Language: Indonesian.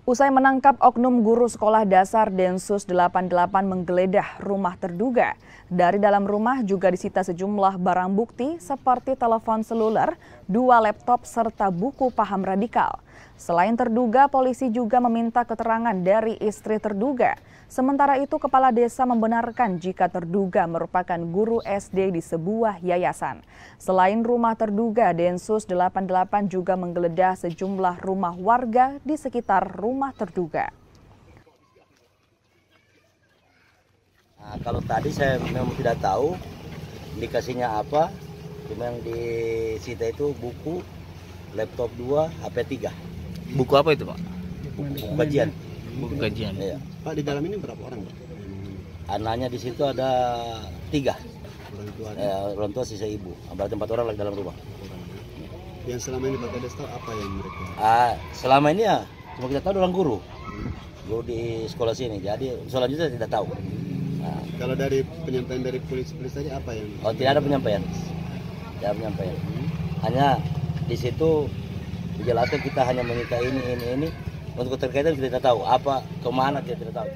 Usai menangkap oknum guru sekolah dasar Densus 88 menggeledah rumah terduga. Dari dalam rumah juga disita sejumlah barang bukti seperti telepon seluler, 2 laptop serta buku paham radikal. Selain terduga, polisi juga meminta keterangan dari istri terduga. Sementara itu, kepala desa membenarkan jika terduga merupakan guru SD di sebuah yayasan. Selain rumah terduga, Densus 88 juga menggeledah sejumlah rumah warga di sekitar rumah terduga. Nah, kalau tadi saya memang tidak tahu indikasinya apa, cuma yang disita itu buku, laptop 2, HP 3. Buku apa itu, Pak? Buku kajian. Buku kajian. Iya. Pak, di dalam ini berapa orang, Pak? Anaknya di situ ada 3. Orang tua Orang tua sisa ibu. Berarti 4 orang lagi dalam rumah. yang selama ini Pak Kades tahu apa yang mereka? Selama ini ya cuma kita tahu orang guru di sekolah sini. Jadi selanjutnya tidak tahu. Kalau dari penyampaian dari polisi tadi apa yang? Oh, tidak ada penyampaian. Tidak ada penyampaian. Hanya di situ dijelaskan kita hanya meminta ini. Untuk keterkaitan kita tidak tahu apa kemana kita tidak tahu.